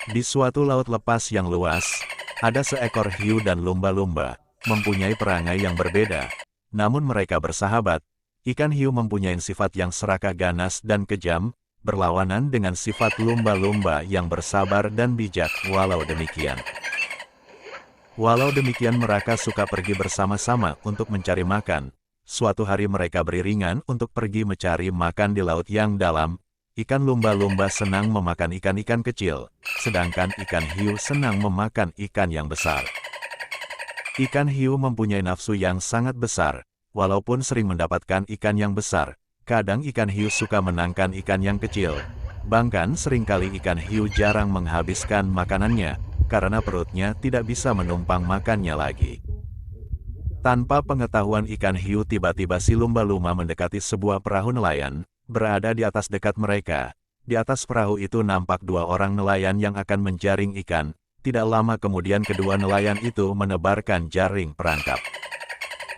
Di suatu laut lepas yang luas, ada seekor hiu dan lumba-lumba, mempunyai perangai yang berbeda. Namun mereka bersahabat. Ikan hiu mempunyai sifat yang serakah ganas dan kejam, berlawanan dengan sifat lumba-lumba yang bersabar dan bijak. Walau demikian mereka suka pergi bersama-sama untuk mencari makan. Suatu hari mereka beriringan untuk pergi mencari makan di laut yang dalam. Ikan lumba-lumba senang memakan ikan-ikan kecil, sedangkan ikan hiu senang memakan ikan yang besar. Ikan hiu mempunyai nafsu yang sangat besar, walaupun sering mendapatkan ikan yang besar. Kadang ikan hiu suka menangkan ikan yang kecil. Bahkan seringkali ikan hiu jarang menghabiskan makanannya, karena perutnya tidak bisa menumpang makannya lagi. Tanpa pengetahuan ikan hiu tiba-tiba si lumba-lumba mendekati sebuah perahu nelayan, berada di atas dekat mereka. Di atas perahu itu nampak dua orang nelayan yang akan menjaring ikan. Tidak lama kemudian kedua nelayan itu menebarkan jaring perangkap.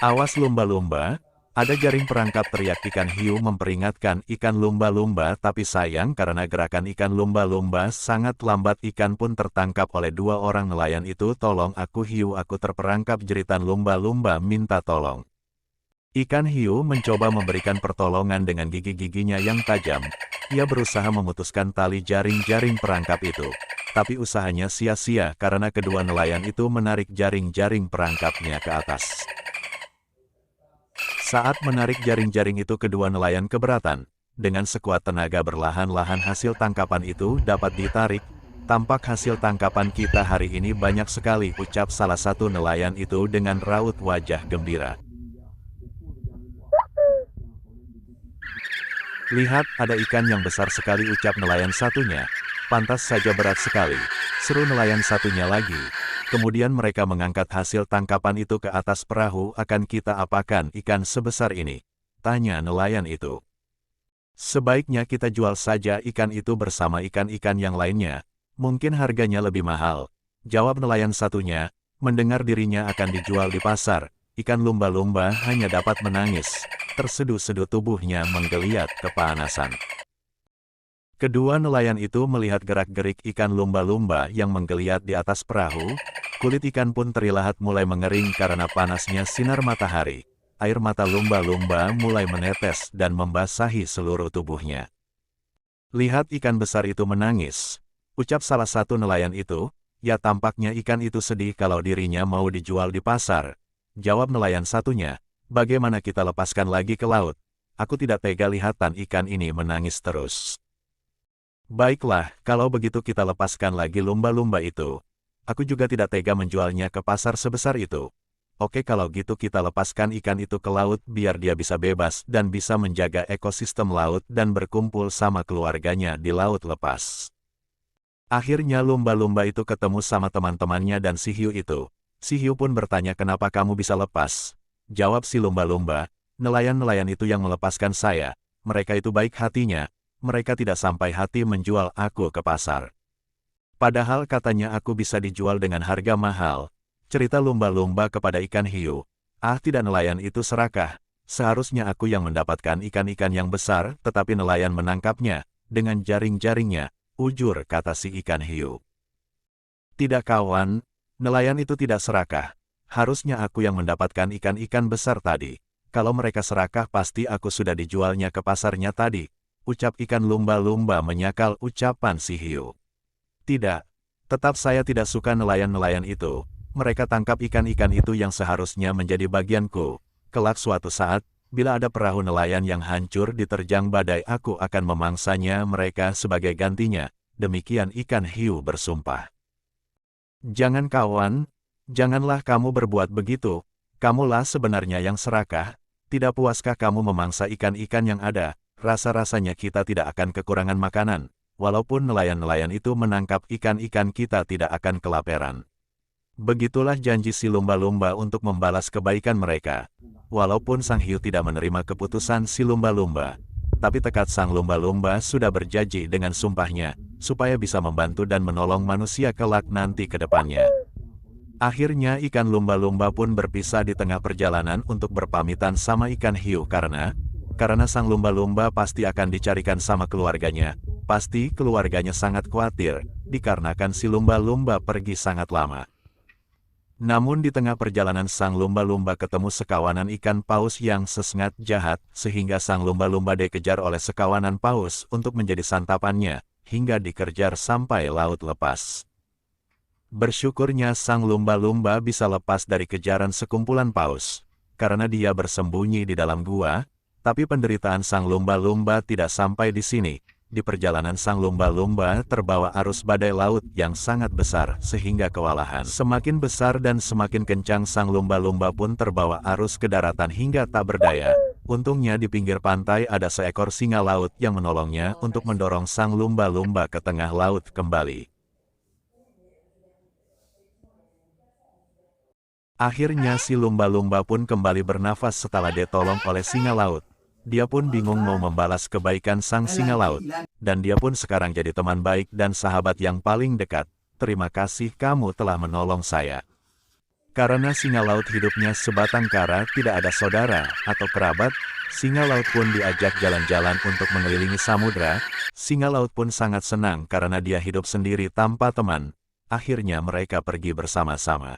"Awas lumba-lumba, ada jaring perangkap," teriak ikan hiu memperingatkan ikan lumba-lumba, tapi sayang karena gerakan ikan lumba-lumba sangat lambat ikan pun tertangkap oleh dua orang nelayan itu. "Tolong aku hiu, aku terperangkap," jeritan lumba-lumba minta tolong. Ikan hiu mencoba memberikan pertolongan dengan gigi-giginya yang tajam. Ia berusaha memutuskan tali jaring-jaring perangkap itu. Tapi usahanya sia-sia karena kedua nelayan itu menarik jaring-jaring perangkapnya ke atas. Saat menarik jaring-jaring itu kedua nelayan keberatan. Dengan sekuat tenaga berlahan-lahan hasil tangkapan itu dapat ditarik. "Tampak hasil tangkapan kita hari ini banyak sekali," ucap salah satu nelayan itu dengan raut wajah gembira. "Lihat, ada ikan yang besar sekali," ucap nelayan satunya. "Pantas saja berat sekali," seru nelayan satunya lagi. Kemudian mereka mengangkat hasil tangkapan itu ke atas perahu. "Akan kita apakan ikan sebesar ini?" tanya nelayan itu. "Sebaiknya kita jual saja ikan itu bersama ikan-ikan yang lainnya. Mungkin harganya lebih mahal," jawab nelayan satunya. Mendengar dirinya akan dijual di pasar, ikan lumba-lumba hanya dapat menangis. Terseduh-seduh tubuhnya menggeliat kepanasan. Kedua nelayan itu melihat gerak-gerik ikan lumba-lumba yang menggeliat di atas perahu. Kulit ikan pun terlihat mulai mengering karena panasnya sinar matahari. Air mata lumba-lumba mulai menetes dan membasahi seluruh tubuhnya. "Lihat, ikan besar itu menangis," ucap salah satu nelayan itu. "Ya, tampaknya ikan itu sedih kalau dirinya mau dijual di pasar," jawab nelayan satunya. "Bagaimana kita lepaskan lagi ke laut? Aku tidak tega lihatan ikan ini menangis terus." "Baiklah, kalau begitu kita lepaskan lagi lumba-lumba itu. Aku juga tidak tega menjualnya ke pasar sebesar itu. Oke, kalau gitu kita lepaskan ikan itu ke laut biar dia bisa bebas dan bisa menjaga ekosistem laut dan berkumpul sama keluarganya di laut lepas." Akhirnya lumba-lumba itu ketemu sama teman-temannya dan si hiu itu. Si hiu pun bertanya, "Kenapa kamu bisa lepas?" Jawab si lumba-lumba, "Nelayan-nelayan itu yang melepaskan saya. Mereka itu baik hatinya. Mereka tidak sampai hati menjual aku ke pasar. Padahal katanya aku bisa dijual dengan harga mahal." Cerita lumba-lumba kepada ikan hiu. "Ah, tidak, nelayan itu serakah. Seharusnya aku yang mendapatkan ikan-ikan yang besar, tetapi nelayan menangkapnya dengan jaring-jaringnya," ujur kata si ikan hiu. "Tidak kawan, nelayan itu tidak serakah. Harusnya aku yang mendapatkan ikan-ikan besar tadi. Kalau mereka serakah pasti aku sudah dijualnya ke pasarnya tadi," ucap ikan lumba-lumba menyakal ucapan si hiu. "Tidak, tetap saya tidak suka nelayan-nelayan itu. Mereka tangkap ikan-ikan itu yang seharusnya menjadi bagianku. Kelak suatu saat, bila ada perahu nelayan yang hancur diterjang badai, aku akan memangsanya mereka sebagai gantinya," demikian ikan hiu bersumpah. "Jangan kawan. Janganlah kamu berbuat begitu. Kamulah sebenarnya yang serakah. Tidak puaskah kamu memangsa ikan-ikan yang ada? Rasa-rasanya kita tidak akan kekurangan makanan. Walaupun nelayan-nelayan itu menangkap ikan-ikan, kita tidak akan kelaparan." Begitulah janji si lumba-lumba untuk membalas kebaikan mereka. Walaupun sang hiu tidak menerima keputusan si lumba-lumba, tapi tekad sang lumba-lumba sudah berjanji dengan sumpahnya, supaya bisa membantu dan menolong manusia kelak nanti ke depannya. Akhirnya ikan lumba-lumba pun berpisah di tengah perjalanan untuk berpamitan sama ikan hiu karena sang lumba-lumba pasti akan dicarikan sama keluarganya. Pasti keluarganya sangat khawatir, dikarenakan si lumba-lumba pergi sangat lama. Namun di tengah perjalanan sang lumba-lumba ketemu sekawanan ikan paus yang sesengat jahat, sehingga sang lumba-lumba dikejar oleh sekawanan paus untuk menjadi santapannya, hingga dikejar sampai laut lepas. Bersyukurnya sang lumba-lumba bisa lepas dari kejaran sekumpulan paus, karena dia bersembunyi di dalam gua, tapi penderitaan sang lumba-lumba tidak sampai di sini. Di perjalanan sang lumba-lumba terbawa arus badai laut yang sangat besar sehingga kewalahan. Semakin besar dan semakin kencang sang lumba-lumba pun terbawa arus ke daratan hingga tak berdaya. Untungnya di pinggir pantai ada seekor singa laut yang menolongnya untuk mendorong sang lumba-lumba ke tengah laut kembali. Akhirnya si lumba-lumba pun kembali bernafas setelah ditolong oleh singa laut. Dia pun bingung mau membalas kebaikan sang singa laut, dan dia pun sekarang jadi teman baik dan sahabat yang paling dekat. Terima kasih kamu telah menolong saya. Karena singa laut hidupnya sebatang kara, tidak ada saudara atau kerabat, singa laut pun diajak jalan-jalan untuk mengelilingi samudra. Singa laut pun sangat senang karena dia hidup sendiri tanpa teman. Akhirnya mereka pergi bersama-sama.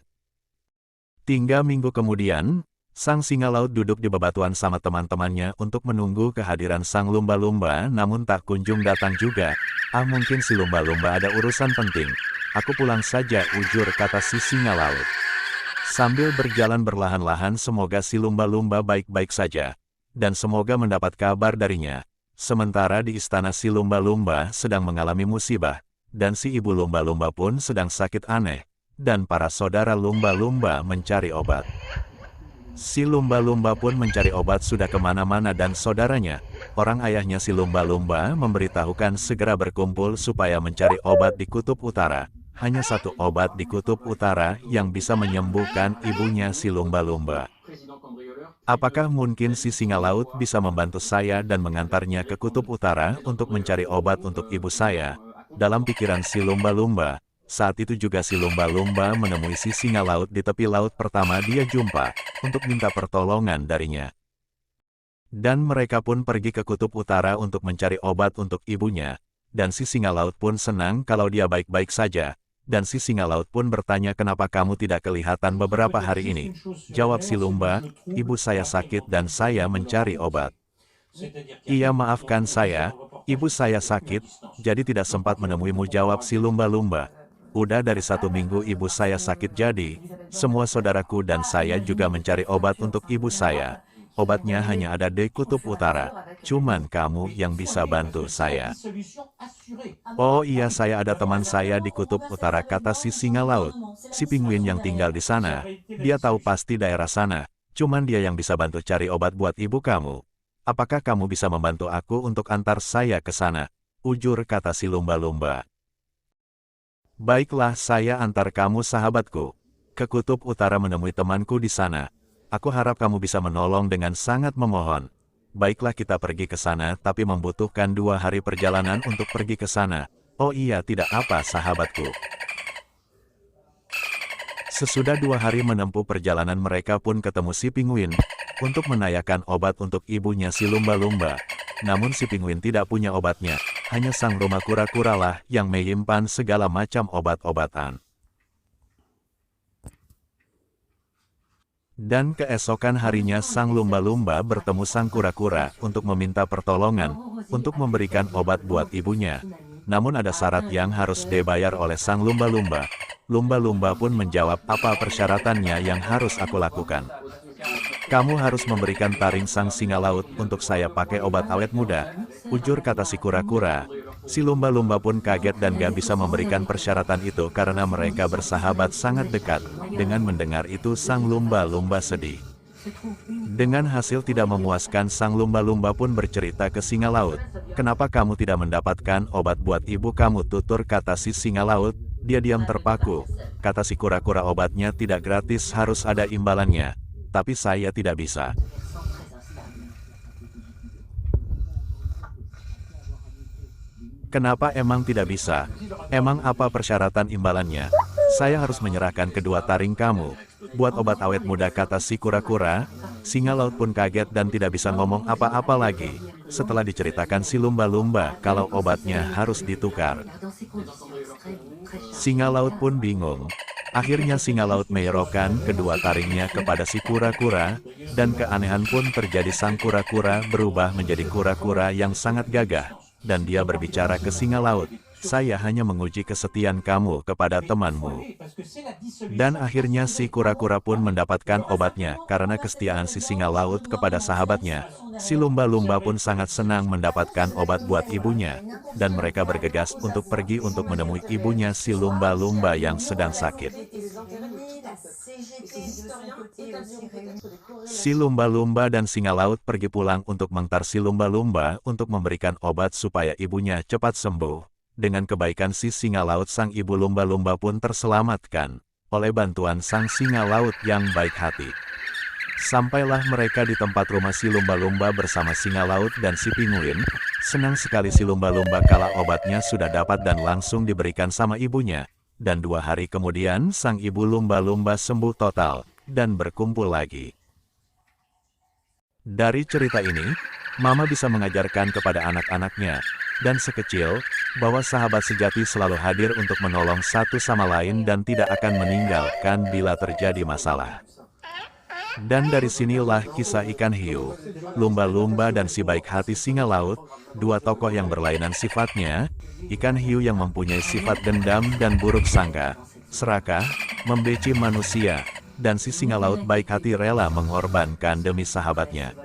3 minggu kemudian, sang singa laut duduk di bebatuan sama teman-temannya untuk menunggu kehadiran sang lumba-lumba, namun tak kunjung datang juga. Mungkin si lumba-lumba ada urusan penting. Aku pulang saja, ujur kata si singa laut. Sambil berjalan berlahan-lahan, semoga si lumba-lumba baik-baik saja, dan semoga mendapat kabar darinya. Sementara di istana si lumba-lumba sedang mengalami musibah, dan si ibu lumba-lumba pun sedang sakit aneh, dan para saudara lumba-lumba mencari obat. Si lumba-lumba pun mencari obat sudah kemana-mana dan saudaranya, orang ayahnya si lumba-lumba memberitahukan segera berkumpul supaya mencari obat di kutub utara. Hanya satu obat di kutub utara yang bisa menyembuhkan ibunya si lumba-lumba. Apakah mungkin si singa laut bisa membantu saya dan mengantarnya ke kutub utara untuk mencari obat untuk ibu saya? Dalam pikiran si lumba-lumba. Saat itu juga si lumba-lumba menemui si singa laut di tepi laut pertama dia jumpa, untuk minta pertolongan darinya. Dan mereka pun pergi ke kutub utara untuk mencari obat untuk ibunya, dan si singa laut pun senang kalau dia baik-baik saja, dan si singa laut pun bertanya kenapa kamu tidak kelihatan beberapa hari ini. Jawab si lumba, ibu saya sakit dan saya mencari obat. Iya maafkan saya, ibu saya sakit, jadi tidak sempat menemuimu, jawab si lumba-lumba. Udah dari 1 minggu ibu saya sakit, jadi semua saudaraku dan saya juga mencari obat untuk ibu saya. Obatnya hanya ada di kutub utara. Cuman kamu yang bisa bantu saya. Oh iya, saya ada teman saya di kutub utara, kata si singa laut. Si penguin yang tinggal di sana. Dia tahu pasti daerah sana. Cuman dia yang bisa bantu cari obat buat ibu kamu. Apakah kamu bisa membantu aku untuk antar saya ke sana? Ujur kata si lumba-lumba. Baiklah, saya antar kamu sahabatku ke kutub utara menemui temanku di sana. Aku harap kamu bisa menolong dengan sangat memohon. Baiklah, kita pergi ke sana, tapi membutuhkan 2 hari perjalanan untuk pergi ke sana. Oh iya, tidak apa sahabatku. Sesudah 2 hari menempuh perjalanan, mereka pun ketemu si penguin untuk menanyakan obat untuk ibunya si lumba-lumba. Namun si penguin tidak punya obatnya, hanya sang rumah kura-kura lah yang menyimpan segala macam obat-obatan. Dan keesokan harinya sang lumba-lumba bertemu sang kura-kura untuk meminta pertolongan untuk memberikan obat buat ibunya. Namun ada syarat yang harus dibayar oleh sang lumba-lumba. Lumba-lumba pun menjawab, apa persyaratannya yang harus aku lakukan? Kamu harus memberikan taring sang singa laut untuk saya pakai obat awet muda, ujur kata si kura-kura. Si lumba-lumba pun kaget dan gak bisa memberikan persyaratan itu karena mereka bersahabat sangat dekat. Dengan mendengar itu sang lumba-lumba sedih. Dengan hasil tidak memuaskan, sang lumba-lumba pun bercerita ke singa laut. Kenapa kamu tidak mendapatkan obat buat ibu kamu, tutur kata si singa laut. Dia diam terpaku. Kata si kura-kura, obatnya tidak gratis, harus ada imbalannya. Tapi saya tidak bisa. Kenapa emang tidak bisa? Emang apa persyaratan imbalannya? Saya harus menyerahkan kedua taring kamu. Buat obat awet muda, kata si kura-kura. Singa laut pun kaget dan tidak bisa ngomong apa-apa lagi. Setelah diceritakan si lumba-lumba kalau obatnya harus ditukar. Singa laut pun bingung. Akhirnya singa laut mengerokkan kedua taringnya kepada si kura-kura, dan keanehan pun terjadi. Sang kura-kura berubah menjadi kura-kura yang sangat gagah, dan dia berbicara ke singa laut, "Saya hanya menguji kesetiaan kamu kepada temanmu." Dan akhirnya si kura-kura pun mendapatkan obatnya karena kesetiaan si singa laut kepada sahabatnya. Si lumba-lumba pun sangat senang mendapatkan obat buat ibunya, dan mereka bergegas untuk pergi untuk menemui ibunya si lumba-lumba yang sedang sakit. Si lumba-lumba dan singa laut pergi pulang untuk mengantar si lumba-lumba untuk memberikan obat supaya ibunya cepat sembuh. Dengan kebaikan si singa laut, sang ibu lumba-lumba pun terselamatkan oleh bantuan sang singa laut yang baik hati. Sampailah mereka di tempat rumah si lumba-lumba bersama singa laut dan si pinguin. Senang sekali si lumba-lumba kala obatnya sudah dapat dan langsung diberikan sama ibunya. Dan 2 hari kemudian sang ibu lumba-lumba sembuh total dan berkumpul lagi. Dari cerita ini, Mama bisa mengajarkan kepada anak-anaknya dan sekecil bahwa sahabat sejati selalu hadir untuk menolong satu sama lain dan tidak akan meninggalkan bila terjadi masalah. Dan dari sinilah kisah ikan hiu, lumba-lumba dan si baik hati singa laut, 2 tokoh yang berlainan sifatnya. Ikan hiu yang mempunyai sifat dendam dan buruk sangka, serakah, membeci manusia, dan si singa laut baik hati rela mengorbankan demi sahabatnya.